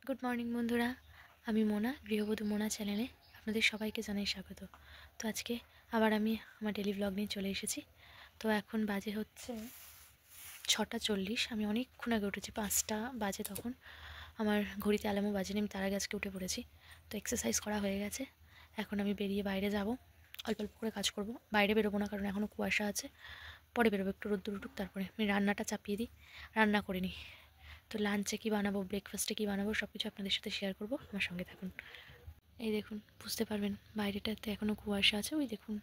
Good morning বন্ধুরা, আমি মোনা, গৃহবধূ মোনা চ্যানেলে আপনাদের সবাইকে জানাই স্বাগত। তো আজকে আবার আমি আমার ডেলি ব্লগ নিয়ে চলে এসেছি। তো এখন বাজে হচ্ছে 6:40। আমি অনেকক্ষণ আগে উঠেছি, 5টা বাজে তখন। আমার ঘড়িতে অ্যালার্মও বাজেনি, আমি তার আগে আজকে উঠে পড়েছি। তো এক্সারসাইজ করা হয়ে গেছে। এখন আমি বেরিয়ে বাইরে যাব, অল্প অল্প করে কাজ করব। বাইরে বেরোবো না, কারণ এখনও কুয়াশা আছে। পরে বেরোবো, একটু রোদ্দুর উঠুক তারপরে। আমি রান্নাটা চাপিয়ে দিই, রান্না করে নিই। তো লাঞ্চে কী বানাবো, ব্রেকফাস্টে কী বানাবো, সব কিছু আপনাদের সাথে শেয়ার করব। আমার সঙ্গে থাকুন। এই দেখুন, বুঝতে পারবেন বাইরেটাতে এখনও কুয়াশা আছে। ওই দেখুন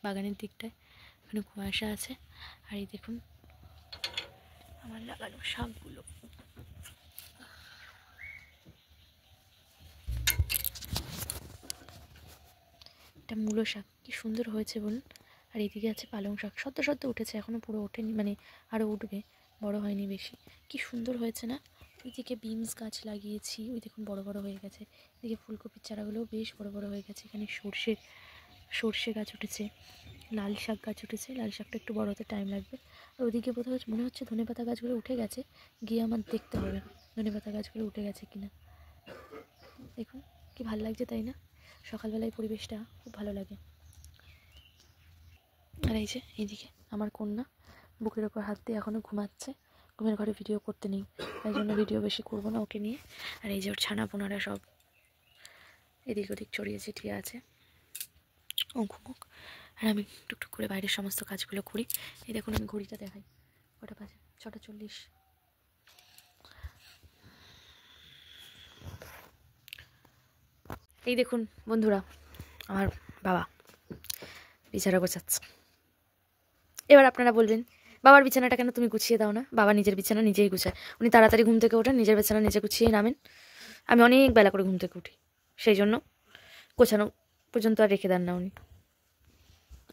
বাগানের দিকটায় এখনও কুয়াশা আছে। আর এই দেখুন আমার লাগানো শাকগুলো। এটা মূলো শাক, কি সুন্দর হয়েছে বলুন। আর এদিকে আছে পালং শাক, সদ্য সদ্য উঠেছে, এখনও পুরো ওঠেনি, মানে আরও উঠবে, বড় হয়নি বেশি। কি সুন্দর হয়েছে না। ওইদিকে বিনস গাছ লাগিয়েছি, ওই দেখুন বড় বড় হয়ে গেছে। এদিকে ফুলকপির চারাগুলোও বেশ বড় বড় হয়ে গেছে। এখানে সর্ষে গাছ উঠেছে, লাল শাক গাছ উঠেছে। লাল শাকটা একটু বড় হতে টাইম লাগবে। আর ওদিকে বোধহয় মনে হচ্ছে ধনেপাতা গাছগুলো উঠে গেছে, গিয়ে আমার দেখতে হবে ধনেপাতা গাছগুলো উঠে গেছে কিনা। দেখুন কি ভালো লাগছে, তাই না? সকালবেলায় পরিবেশটা খুব ভালো লাগে। আর এই যে এইদিকে আমার কন্যা বুকের ওপর হাত দিয়ে এখনও ঘুমাচ্ছে। ঘুমের ঘরে ভিডিও করতে নেই, তাই জন্য ভিডিও বেশি করবো না ওকে নিয়ে। আর এই যে ওর ছানা পোনারা সব এদিক ওদিক ছড়িয়ে ছিটিয়ে আছে, ও ঘুমুক। আর আমি টুকটুক করে বাইরের সমস্ত কাজগুলো করি। এই দেখুন, আমি ঘড়িটা দেখাই, কটা বাজে, 6:40। এই দেখুন বন্ধুরা, আমার বাবা বিছানা গোছাচ্ছে। এবার আপনারা বলবেন, বাবার বিছানাটা কেন তুমি গুছিয়ে দাও না? বাবা নিজের বিছানা নিজেই গুছায়। উনি তাড়াতাড়ি ঘুম থেকে ওঠেন, নিজের বিছানা নিজে গুছিয়েই নামেন। আমি অনেক বেলা করে ঘুম থেকে উঠি, সেই জন্য গোছানো পর্যন্ত আর রেখে দেন না উনি।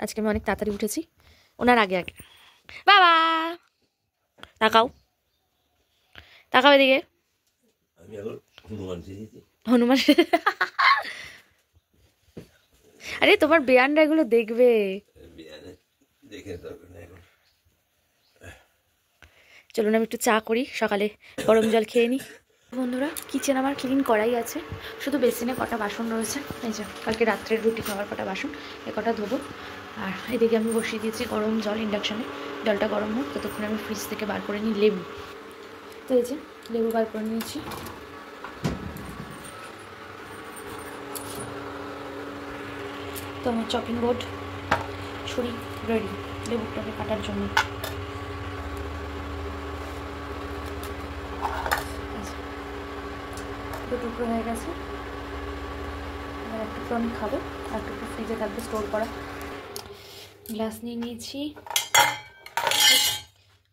আজকে আমি অনেক তাড়াতাড়ি উঠেছি, ওনার আগে আগে। বাবা তাকাও, তাকাও এদিকে। হনুমান আরে তোমার বেয়ানরা এগুলো দেখবে। চলুন আমি একটু চা করি, সকালে গরম জল খেয়ে নিই। বন্ধুরা, কিচেন আমার ক্লিন করাই আছে, শুধু বেসিনে কটা বাসন রয়েছে। এই যে কালকে রাত্রের রুটি খাওয়ার কটা বাসন, এ কটা ধোবো। আর এদিকে আমি বসিয়ে দিয়েছি গরম জল ইন্ডাকশানে। জলটা গরম হোক, ততক্ষণে আমি ফ্রিজ থেকে বার করে নিই লেবু। তো এই যে লেবু বার করে নিয়েছি। তো আমার চপিং বোর্ড, ছুরি রেডি লেবুটাকে কাটার জন্য। টুকরো হয়ে গেছে, এবার এক টুকরো আমি খাবো, আর টুকরো ফ্রিজে থাকবে স্টোর করা। গ্লাস নিয়ে নিয়েছি।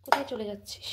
কোথায় চলে যাচ্ছিস?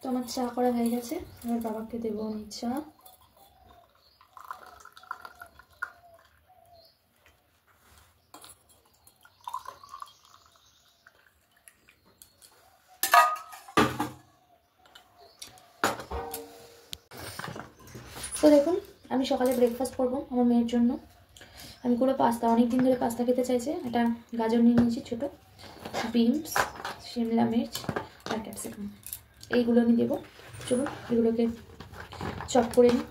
তো আমার চা করা হয়ে গেছে, এবার বাবাকে দেবো আমি চা। তো দেখুন, আমি সকালে ব্রেকফাস্ট করবো আমার মেয়ের জন্য। আমি পুরো পাস্তা, অনেক দিন ধরে পাস্তা খেতে চাইছে। একটা গাজর নিয়ে নিয়েছি ছোটো, বিনস, শিমলা মির্চ আর ক্যাপসিকাম, এইগুলো আমি দেবো। চলুন এগুলোকে চপ করে নিই।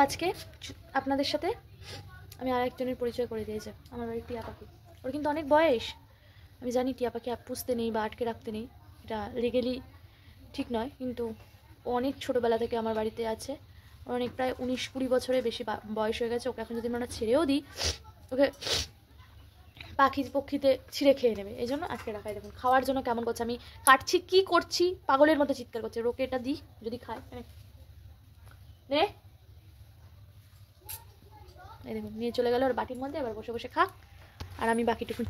আজকে আপনাদের সাথে আমি আরেকজনের পরিচয় করে দিয়েছি, আমার বাড়ির টিয়া পাখি। ওর কিন্তু অনেক বয়স, আমি জানি টিয়া পাখি পুষতে নেই বা আটকে রাখতে নেই, এটা লিগেলি ঠিক নয়, কিন্তু অনেক ছোটোবেলা থেকে আমার বাড়িতে আছে। ওর অনেক প্রায় 19-20 বছরের বেশি বয়স হয়ে গেছে। ওকে এখন যদি আমরা ছেড়েও দিই, ওকে পক্ষীতে ছিঁড়ে খেয়ে নেবে, এই জন্য আটকে রাখাই। দেখুন খাওয়ার জন্য কেমন করছে, আমি কাটছি কি করছি পাগলের মতো চিৎকার করছে। ওকে এটা দিই যদি খায়, নে এই দেখুন নিয়ে চলে গেল ওর বাটির মধ্যে, এবার বসে বসে খা, আর আমি বাকিটুকু।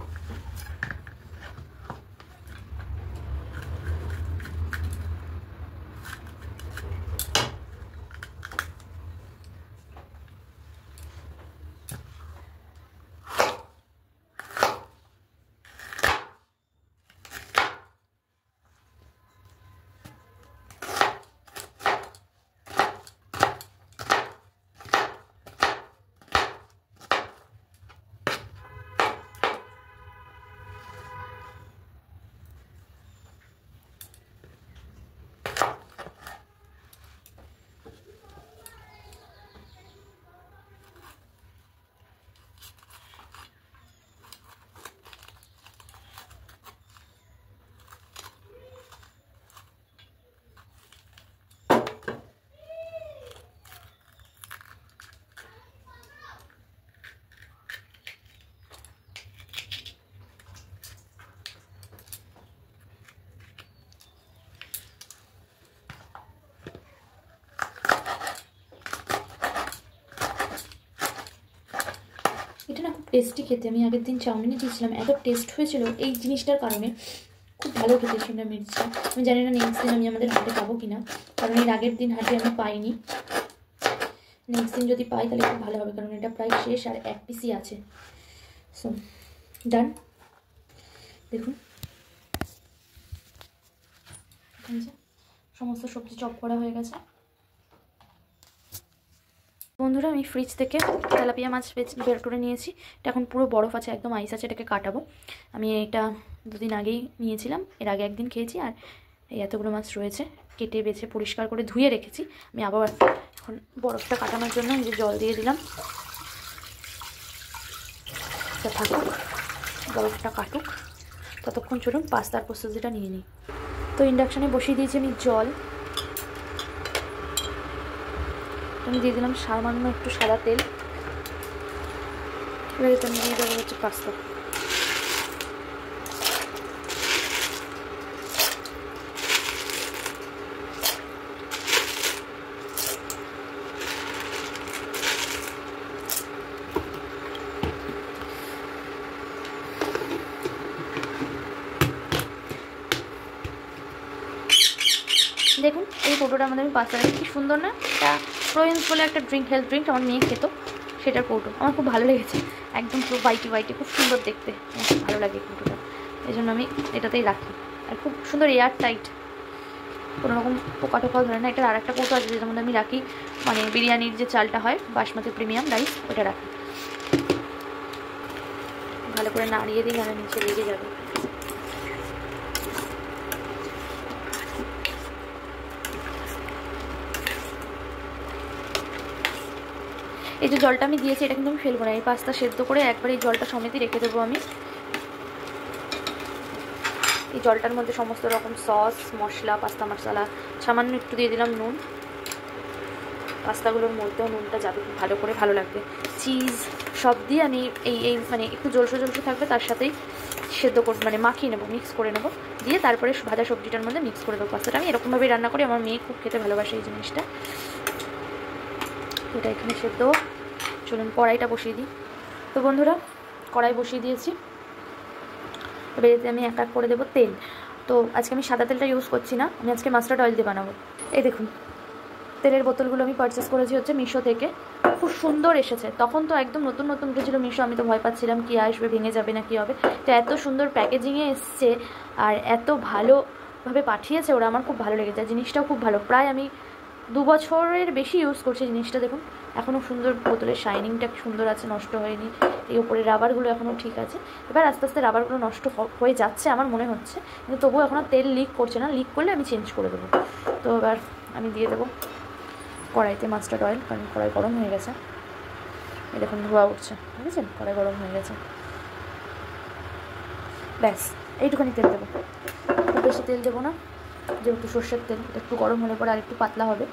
এটা না খুব টেস্টি খেতে, আমি আগের দিন চাউমিনে দিয়েছিলাম, এত টেস্ট হয়েছিল এই জিনিসটার কারণে, খুব ভালো খেতে শিমলা মির্চটা। আমি জানি না নেক্সট দিন আমি আমাদের হাটে পাবো কিনা, কারণ এর আগের দিন হাটে আমি পাইনি। নেক্সট দিন যদি পাই তাহলে খুব ভালো হবে, কারণ এটা প্রায় শেষ আর 1 পিসই আছে। সো ডান, দেখুন সমস্ত সবজি চপ করা হয়ে গেছে। বন্ধুরা আমি ফ্রিজ থেকে তেলাপিয়া মাছ বের করে নিয়েছি, এটা এখন পুরো বরফ আছে, একদম আইস আছে, এটাকে কাটাবো। আমি এটা 2 দিন আগেই নিয়েছিলাম, এর আগে একদিন খেয়েছি, আর এই এতগুলো মাছ রয়েছে, কেটে বেছে পরিষ্কার করে ধুয়ে রেখেছি। আমি আবার এখন বরফটা কাটানোর জন্য যে জল দিয়ে দিলাম, এটা থাকুক, বরফটা কাটুক, ততক্ষণ চলুন পাস্তার প্রস্তুতিটা নিয়ে নিই। তো ইন্ডাকশানে বসিয়ে দিয়েছি আমি জল, আমি দিয়ে দিলাম সামান্য একটু সাদা তেল, এবারে আমি দিয়ে দেবো হচ্ছে পাস্তা। দেখুন এই কৌটোটার মধ্যে আমি পাস্তা রাখি, কি সুন্দর না? এটা প্রোয়েন্স বলে একটা ড্রিঙ্ক, হেলথ ড্রিঙ্ক, আমার মেয়ে খেত, সেটার কৌটো আমার খুব ভালো লেগেছে, একদম পুরো হোয়াইটি হোয়াইটি, খুব সুন্দর দেখতে, আমার খুব ভালো লাগে কৌটোটা, এই জন্য আমি এটাতেই রাখি। আর খুব সুন্দর এয়ার টাইট, কোনো রকম পোকা টোকাও ধরে না। এটার আর একটা কৌটো আছে যেটার মধ্যে আমি রাখি, মানে বিরিয়ানির যে চালটা হয় বাসমতি প্রিমিয়াম রাইস, ওটা রাখি। ভালো করে নাড়িয়ে দিই, নাহলে নিচে লেগে যাবে। এই যে জলটা আমি দিয়েছি এটা কিন্তু আমি ফেলবো না, এই পাস্তা সেদ্ধ করে একবার এই জলটা সমেতই রেখে দেবো আমি। এই জলটার মধ্যে সমস্ত রকম সস মশলা, পাস্তা মশলা, সামান্য একটু দিয়ে দিলাম নুন, পাস্তাগুলোর মধ্যেও নুনটা যাবে ভালো করে, ভালো লাগবে। চিজ সব দিয়ে আমি এই মানে একটু জলসো জলসো থাকবে, তার সাথেই সেদ্ধ করবো, মানে মাখিয়ে নেবো, মিক্স করে নেবো, দিয়ে তারপরে ভাজা সবজিটার মধ্যে মিক্স করে দেবো পাস্তাটা। আমি এরকমভাবেই রান্না করি, আমার মেয়ে খুব খেতে ভালোবাসে এই জিনিসটা। এটা এখানে সেদ্ধ, চলুন কড়াইটা বসিয়ে দিই। তো বন্ধুরা কড়াই বসিয়ে দিয়েছি, এবার এতে আমি এক এক করে দেবো তেল। তো আজকে আমি সাদা তেলটা ইউজ করছি না, আমি আজকে মাস্টার্ড অয়েল দিয়ে বানাবো। এই দেখুন তেলের বোতলগুলো আমি পারচেস করেছি হচ্ছে মিশো থেকে, খুব সুন্দর এসেছে। তখন তো একদম নতুন নতুন উঠেছিল মিশো, আমি তো ভয় পাচ্ছিলাম কি আসবে, ভেঙে যাবে না কি হবে। তো এত সুন্দর প্যাকেজিংয়ে এসছে আর এত ভালোভাবে পাঠিয়েছে ওরা, আমার খুব ভালো লেগেছে। জিনিসটাও খুব ভালো, প্রায় আমি 2 বছরের বেশি ইউজ করছি জিনিসটা। দেখুন এখনও সুন্দর, বোতলের শাইনিংটা সুন্দর আছে, নষ্ট হয়নি। এই উপরে রাবারগুলো এখনও ঠিক আছে, এবার আস্তে আস্তে রাবারগুলো নষ্ট হয়ে যাচ্ছে আমার মনে হচ্ছে, কিন্তু তবুও এখনও তেল লিক করছে না, লিক করলে আমি চেঞ্জ করে দেবো। তো এবার আমি দিয়ে দেবো কড়াইতে মাস্টার্ড অয়েল, কারণ কড়াই গরম হয়ে গেছে। এই দেখুন ধোয়া উঠছে, বুঝেছেন? কড়াই গরম হয়ে গেছে। ব্যাস এইটুখানি তেল দেবো, খুব বেশি তেল দেবো না, যেহেতু সর্ষের তেল। একটু গরম হলে পরে আর একটু পাতলা হবে।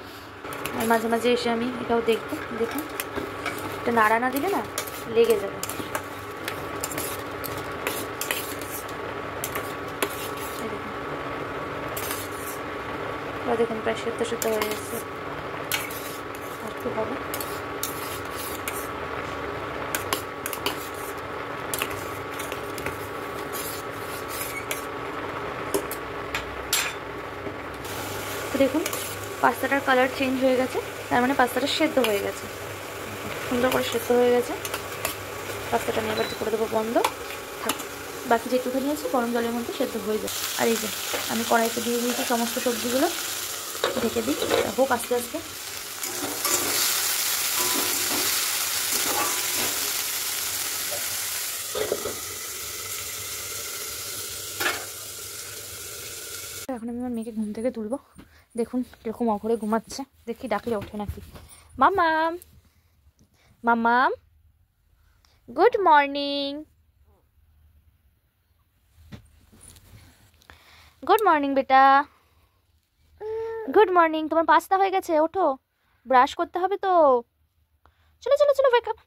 আর মাঝে মাঝে এসে আমি এটাও দেখবো। দেখুন, এটা নাড়া না দিলে না লেগে যাবে। দেখুন প্রায় সেদ্ধ সেদ্ধ হয়ে গেছে, আর একটু হবে। দেখুন পাস্তাটার কালার চেঞ্জ হয়ে গেছে, তার মানে পাস্তাটা সেদ্ধ হয়ে গেছে, সুন্দর করে সেদ্ধ হয়ে গেছে। পাস্তাটা নিয়ে এবার করে দেবো বন্ধ থাক। বাকি যেটুখানি আছে গরম জলের মধ্যে সেদ্ধ হয়ে যায়। আর এই যে আমি কড়াইতে দিয়ে দিয়েছি সমস্ত সবজিগুলো, ঢেকে দিই হোক আস্তে আস্তে। এখন আমি আমার মেয়েকে ঘুম থেকে তুলবো। দেখুন কিরকম অঘরে ঘুমাচ্ছে, দেখি ডাকলে ওঠে নাকি। মাম্মাম, মাম্মাম, গুড মর্নিং, গুড মর্নিং বেটা, গুড মর্নিং। তোমার পাস্তা হয়ে গেছে, ওঠো, ব্রাশ করতে হবে তো। চলো চলো চলো, ওয়েক আপ।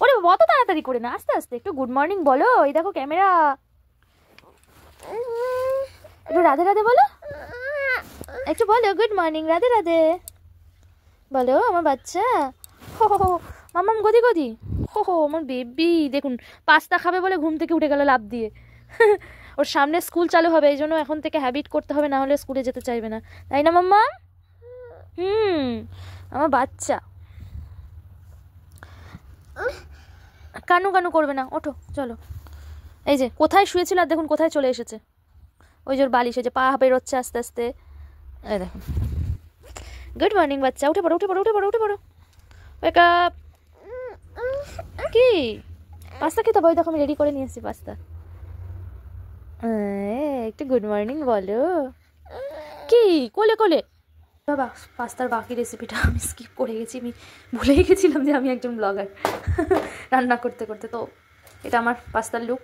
ওরে অত তাড়াতাড়ি করে না, আস্তে আস্তে একটু গুড মর্নিং বলো। এই দেখো ক্যামেরা, একটু রাধে রাধে বলো, একটু বলো গুড মর্নিং, রাধে রাধে বলো আমার বাচ্চা। হো হো মামাম গদি গদি, হো হো আমার বেবি। দেখুন পাস্তা খাবে বলে ঘুম থেকে উঠে গেল লাফ দিয়ে। ওর সামনে স্কুল চালু হবে, এই জন্য এখন থেকে হ্যাবিট করতে হবে, না হলে স্কুলে যেতে চাইবে না, তাই না মাম্মা? আমার বাচ্চা কানু কানু করবে না, ওঠো চলো। এই যে কোথায় শুয়েছিল আর দেখুন কোথায় চলে এসেছে, ওই যে ওর বালিশ, এই যে পা বেরোচ্ছে আস্তে আস্তে। এই দেখুন, গুড মর্নিং বাচ্চা, উঠে পড়ো উঠে পড়ো উঠে পড়ো উঠে পড়ো, ওয়েক আপ। কি পাস্তা খেতে হবে? ওই দেখো আমি রেডি করে নিয়ে এসেছি পাস্তা। একটু গুড মর্নিং বলো। কি কোলে কোলে বাবা। পাস্তার বাকি রেসিপিটা আমি স্কিপ করে গেছি, আমি ভুলেই গেছিলাম যে আমি একজন ব্লগার রান্না করতে করতে। তো এটা আমার পাস্তার লুক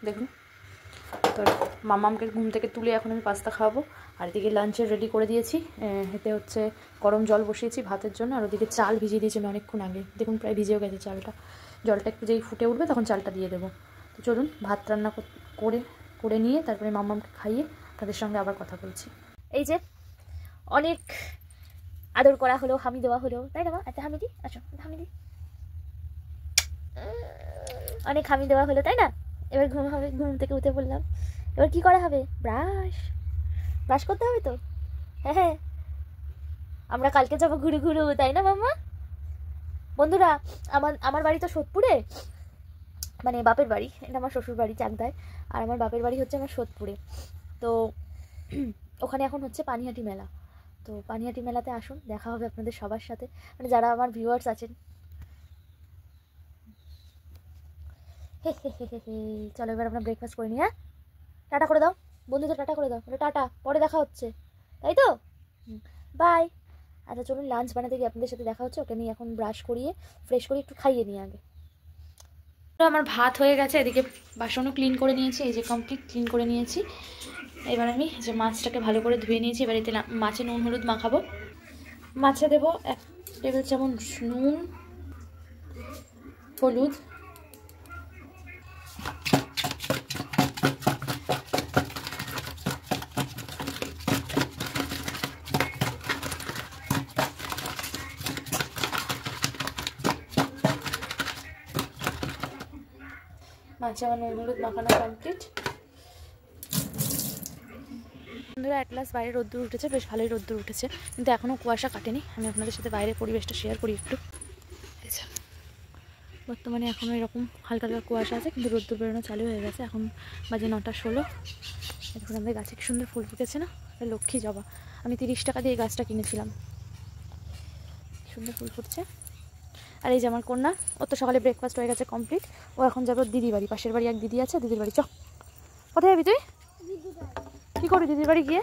দেখুন। তো মামামকে ঘুম থেকে তুলে এখন আমি পাস্তা খাওয়াবো। আর এদিকে লাঞ্চের রেডি করে দিয়েছি, এতে হচ্ছে গরম জল বসিয়েছি ভাতের জন্য। আর ওদিকে চাল ভিজিয়ে দিয়েছি আমি অনেকক্ষণ আগে, দেখুন প্রায় ভিজেও গেছে চালটা। জলটা একটু যেই ফুটে উঠবে তখন চালটা দিয়ে দেবো। তো চলুন ভাত রান্না করে নিয়ে তারপরে মামামকে খাইয়ে তাদের সঙ্গে আবার কথা বলছি। এই যে অনেক আদর করা হলো, হামি দেওয়া হলো, তাই না মা? আচ্ছা হামি দি, আচ্ছা হামি দি, অনেক হামি দেওয়া হলো তাই না? এবার ঘুম হবে, ঘুম থেকে উঠে পড়লাম। এবার কি করা হবে? ব্রাশ করতে হবে তো। হ্যাঁ হ্যাঁ, আমরা কালকে যাবো ঘুরে ঘুরে, তাই না মাম্মা? বন্ধুরা আমার বাড়ি তো সোদপুরে, মানে বাপের বাড়ি, এটা আমার শ্বশুর বাড়ি চাকদায়, আর আমার বাপের বাড়ি হচ্ছে আমার সোদপুরে। তো ওখানে এখন হচ্ছে পানিহাটি মেলা। তো পানিহাটি মেলাতে আসুন, দেখা হবে আপনাদের সবার সাথে, মানে যারা আমার ভিউয়ার্স আছেন। হে হে হে হে, চলো এবার আমরা ব্রেকফাস্ট করে নিই। হ্যাঁ, টাটা করে দাও বন্ধুদের, টাটা করে দাও, টাটা, পরে দেখা হচ্ছে, তাই তো? বাই। আচ্ছা চলুন লাঞ্চ বানাতে গিয়ে আপনাদের সাথে দেখা হচ্ছে। ওকে নিয়ে এখন ব্রাশ করিয়ে ফ্রেশ করে একটু খাইয়ে নিই আগে। আমার ভাত হয়ে গেছে, এদিকে বাসনও ক্লিন করে নিয়েছি, এই যে কমপ্লিট ক্লিন করে নিয়েছি। এবার আমি যে মাছটাকে ভালো করে ধুয়ে নিয়েছি, এবার এতে মাছে নুন হলুদ মাখাবো। মাছে দেবো 1 টেবিল চামচ নুন, হলুদ, মাছে আমার নুন হলুদ মাখানো কমপ্লিট। বন্ধুরা অ্যাট লাস্ট বাইরে রোদ্দুর উঠেছে, বেশ ভালোই রোদ্দুর উঠেছে, কিন্তু এখনও কুয়াশা কাটেনি। আমি আপনাদের সাথে বাইরের পরিবেশটা শেয়ার করি একটু। বর্তমানে এখনও এরকম হালকা হালকা কুয়াশা আছে, কিন্তু রোদ্দুর বেরোনো চালু হয়ে গেছে। এখন বাজে 9:16। এখন আমাদের গাছে কি সুন্দর ফুল ফুটেছে না, লক্ষ্মী জবা। আমি 30 টাকা দিয়ে এই গাছটা কিনেছিলাম, সুন্দর ফুল ফুটছে। আর এই যে আমার কন্যা, ও তো সকালে ব্রেকফাস্ট হয়ে গেছে কমপ্লিট। ও এখন যাবে দিদি বাড়ি, পাশের বাড়ি এক দিদি আছে, দিদির বাড়ি। চ, কোথায় যাবি তুই? কী করবি দিদির বাড়ি গিয়ে?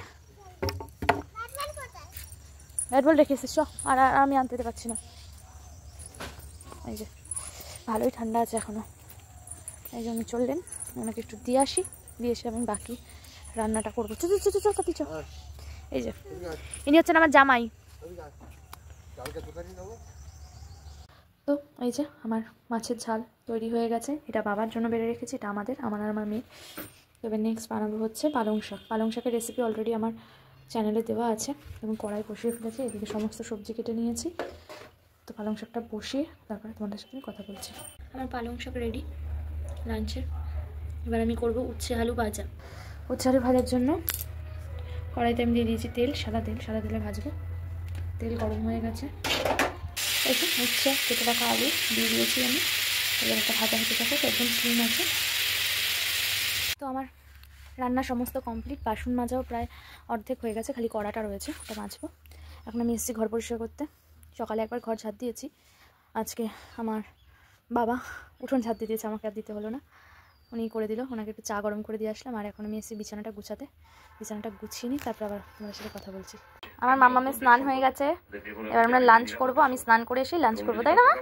ব্যাট বল রেখে এসেছ আর আমি আনতে যেতে পারছি না। এই যে ভালোই ঠান্ডা আছে এখনও। এই যে উনি চললেন, ওনাকে একটু দিয়ে আসি, দিয়ে এসে আমি বাকি রান্নাটা করবো। এই যে ইনি হচ্ছেন আমার জামাই। তো এই যে আমার মাছের ঝাল তৈরি হয়ে গেছে। এটা বাবার জন্য বেড়ে রেখেছি, এটা আমার আর আমার মেয়ে। এবার নেক্সট বানাবো হচ্ছে পালং শাক। পালং শাকের রেসিপি অলরেডি আমার চ্যানেলে দেওয়া আছে এবং কড়াই বসিয়ে ফেলেছি। এদিকে সমস্ত সবজি কেটে নিয়েছি। তো পালং শাকটা বসিয়ে তারপরে তোমাদের সাথে কথা বলছি। আমার পালং শাক রেডি লাঞ্চের। এবার আমি করবো উচ্ছে আলু ভাজা। উচ্ছে আলু ভাজার জন্য কড়াইতে আমি দিয়ে দিয়েছি তেল, সাদা তেলে ভাজবো। তেল গরম হয়ে গেছে। এই যে উচ্ছে কেটে রাখা আলু দিয়ে দিয়েছি আমি। এবার একটা ভাজা হতে থাকে, তো একদম স্লিম আছে। তো আমার রান্না সমস্ত কমপ্লিট। বাসন মাজাও প্রায় অর্ধেক হয়ে গেছে, খালি কড়াটা রয়েছে, ওটা মাজবো। এখন আমি এসেছি ঘর পরিষ্কার করতে। সকালে একবার ঘর ঝাড় দিয়েছি, আজকে আমার বাবা উঠোন ঝাড় দিয়ে দিয়েছে, আমাকে আর দিতে হলো না, উনি করে দিল। ওনাকে একটু চা গরম করে দিয়ে আসলাম। আর এখন আমি এসেছি বিছানাটা গুছাতে। বিছানাটা গুছিয়ে নিই, তারপর আবার তোমাদের সাথে কথা বলছি। আমার মামামের স্নান হয়ে গেছে, এবার আমরা লাঞ্চ করবো। আমি স্নান করে এসে লাঞ্চ করবো, তাই না মা?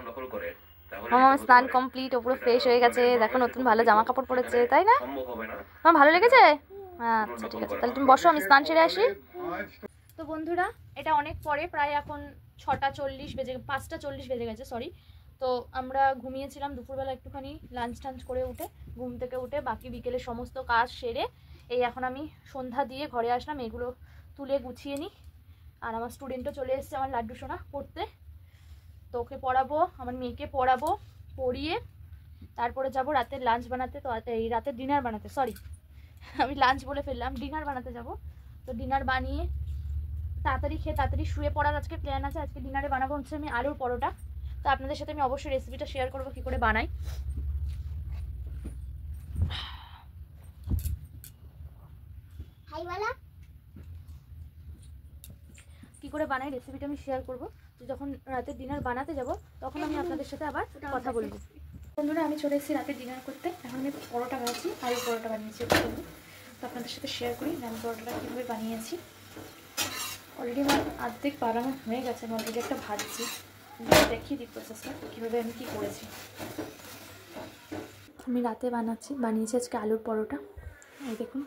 মামামের স্নান কমপ্লিট, ও পুরো ফ্রেশ হয়ে গেছে। দেখো নতুন ভালো জামা কাপড় পরেছে, তাই না? আমার ভালো লেগেছে? আচ্ছা ঠিক আছে, তাহলে তুমি বসো, আমি স্নান সেরে আসি। তো বন্ধুরা, এটা অনেক পরে, প্রায় এখন 6:40 বেজে, 5:40 বেজে গেছে, সরি। তো আমরা ঘুমিয়েছিলাম দুপুরবেলা একটুখানি, লাঞ্চ টাঞ্চ করে উঠে, ঘুম থেকে উঠে বাকি বিকেলের সমস্ত কাজ সেরে এই এখন আমি সন্ধ্যা দিয়ে ঘরে আসলাম। এগুলো তুলে গুছিয়ে নিই। আর আমার স্টুডেন্টও চলে এসেছে, আমার লাড্ডু সোনা, পড়তে। তো ওকে পড়াবো, আমার মেয়েকে পড়াবো, পড়িয়ে তারপরে যাব রাতের লাঞ্চ বানাতে। তো এই রাতের ডিনার বানাতে, সরি আমি লাঞ্চ বলে ফেললাম, ডিনার বানাতে যাব। তো ডিনার বানিয়ে তাড়াতাড়ি খেয়ে তাড়াতাড়ি শুয়ে পড়ার আজকে প্ল্যান আছে। আজকে ডিনারে বানাবো হচ্ছে আমি আলুর পরোটা। তো আপনাদের সাথে আমি অবশ্যই রেসিপিটা শেয়ার করবো কী করে বানাই। কী করে বানাই রেসিপিটা আমি শেয়ার করবো। তো যখন রাতের ডিনার বানাতে যাব তখন আমি আপনাদের সাথে আবার কথা বলবো। বন্ধুরা, আমি চলে এসেছি রাতের ডিনার করতে। এখন আমি পরোটা বানাচ্ছি, আলুর পরোটা বানিয়েছি। তো আপনাদের সাথে শেয়ার করি আমি পরোটাটা কীভাবে বানিয়েছি। অলরেডি আমার অর্ধেক বানানো হয়ে গেছে, আমি অলরেডি একটা ভাজছি, দেখিয়ে দিই প্রসেসটা কীভাবে আমি কী করেছি। আমি রাতে বানিয়েছি আজকে আলুর পরোটা। এই দেখুন,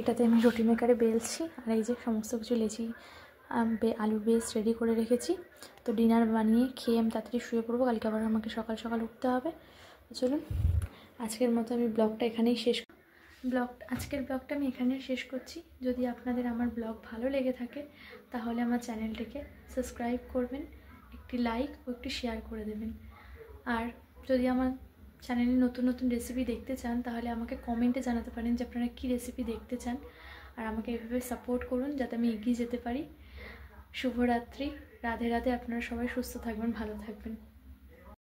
এটাতে আমি রুটি মেকারে বেলছি। আর এই যে সমস্ত কিছু লেচি আলুর বেস রেডি করে রেখেছি। তো ডিনার বানিয়ে খেয়ে আমি তাড়াতাড়ি শুয়ে পড়বো, কালকে আবার আমাকে সকাল সকাল উঠতে হবে। চলুন আজকের মতো আমি ব্লগটা এখানেই আজকের ব্লগটা আমি এখানেই শেষ করছি। যদি আপনাদের আমার ব্লগ ভালো লেগে থাকে তাহলে আমার চ্যানেলটিকে সাবস্ক্রাইব করবেন, একটি লাইক ও একটি শেয়ার করে দেবেন। আর যদি আমার চ্যানেলে নতুন নতুন রেসিপি দেখতে চান তাহলে আমাকে কমেন্টে জানাতে পারেন যে আপনারা কী রেসিপি দেখতে চান। আর আমাকে এভাবে সাপোর্ট করুন যাতে আমি এগিয়ে যেতে পারি। শুভরাত্রি, রাধে রাধে। আপনারা সবাই সুস্থ থাকবেন, ভালো থাকবেন।